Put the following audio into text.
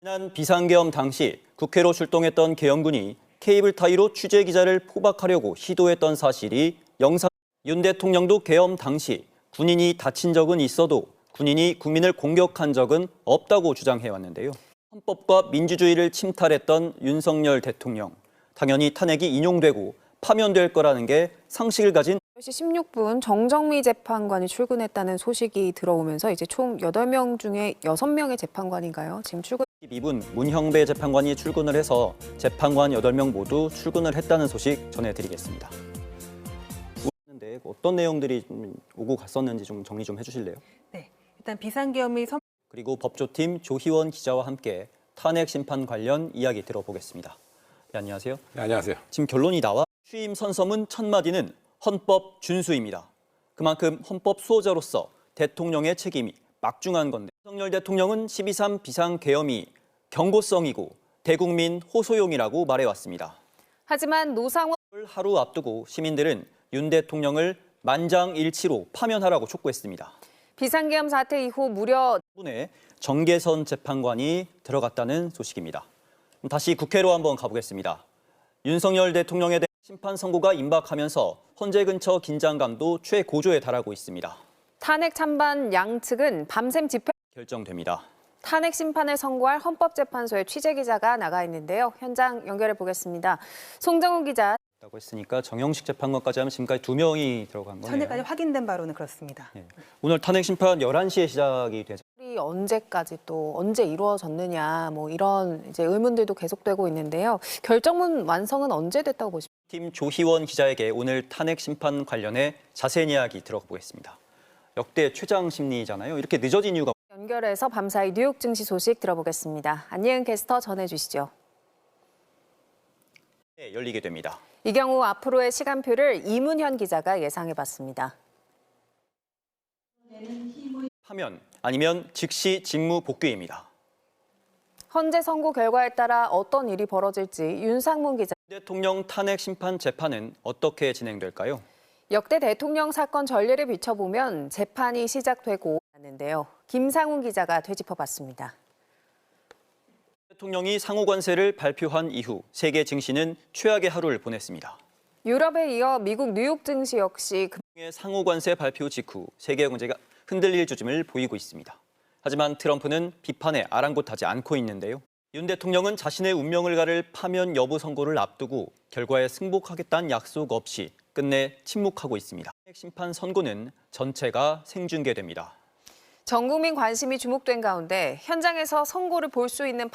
지난 비상계엄 당시 국회로 출동했던 계엄군이 케이블 타이로 취재 기자를 포박하려고 시도했던 사실이 영상. 윤 대통령도 계엄 당시 군인이 다친 적은 있어도 군인이 국민을 공격한 적은 없다고 주장해왔는데요. 헌법과 민주주의를 침탈했던 윤석열 대통령. 당연히 탄핵이 인용되고 파면될 거라는 게 상식을 가진 10시 16분 정정미 재판관이 출근했다는 소식이 들어오면서 이제 총 8명 중에 6명의 재판관인가요? 지금 출근. 12분 문형배 재판관이 출근을 해서 재판관 8명 모두 출근을 했다는 소식 전해드리겠습니다. 그런데 어떤 내용들이 오고 갔었는지 좀 정리 좀 해주실래요? 네, 일단 비상계엄이 그리고 법조팀 조희원 기자와 함께 탄핵 심판 관련 이야기 들어보겠습니다. 네, 안녕하세요. 네, 안녕하세요. 지금 결론이 나와 취임 선서문 첫 마디는 헌법 준수입니다. 그만큼 헌법 수호자로서 대통령의 책임이 막중한 건데 윤석열 대통령은 12.3 비상계엄이 경고성이고 대국민 호소용이라고 말해왔습니다. 하지만 노상원 하루 앞두고 시민들은 윤 대통령을 만장일치로 파면하라고 촉구했습니다. 비상계엄 사태 이후 무려 분의 정계선 재판관이 들어갔다는 소식입니다. 다시 국회로 한번 가보겠습니다. 윤석열 대통령에 대한 심판 선고가 임박하면서 헌재 근처 긴장감도 최고조에 달하고 있습니다. 탄핵 찬반 양측은 밤샘 집회 결정됩니다. 탄핵 심판을 선고할 헌법재판소에 취재 기자가 나가 있는데요. 현장 연결해 보겠습니다. 송정우 기자. 라고 했으니까 정영식 재판관까지 하면 지금까지 2명이 들어간 거네요. 현재까지 확인된 바로는 그렇습니다. 네. 오늘 탄핵 심판 11시에 시작이 되죠. 언제까지 또 언제 이루어졌느냐 뭐 이런 이제 의문들도 계속되고 있는데요. 결정문 완성은 언제 됐다고 보십니까? 팀 조희원 기자에게 오늘 탄핵 심판 관련해 자세한 이야기 들어보겠습니다. 역대 최장 심리잖아요. 이렇게 늦어진 이유가 연결해서 밤사이 뉴욕 증시 소식 들어보겠습니다. 안예은 캐스터 전해주시죠. 네, 열리게 됩니다. 이 경우 앞으로의 시간표를 이문현 기자가 예상해봤습니다. 파면 아니면 즉시 직무 복귀입니다. 헌재 선고 결과에 따라 어떤 일이 벌어질지 윤상문 기자. 대통령 탄핵 심판 재판은 어떻게 진행될까요? 역대 대통령 사건 전례를 비춰보면 재판이 시작되고 있는데요. 김상훈 기자가 되짚어봤습니다. 대통령이 상호 관세를 발표한 이후 세계 증시는 최악의 하루를 보냈습니다. 유럽에 이어 미국 뉴욕 증시 역시 상호 관세 발표 직후 세계 경제가 흔들릴 조짐을 보이고 있습니다. 하지만 트럼프는 비판에 아랑곳하지 않고 있는데요. 윤 대통령은 자신의 운명을 가를 파면 여부 선고를 앞두고 결과에 승복하겠다는 약속 없이 끝내 침묵하고 있습니다. 심판 선고는 전체가 생중계됩니다. 전 국민 관심이 주목된 가운데 현장에서 선고를 볼 수 있는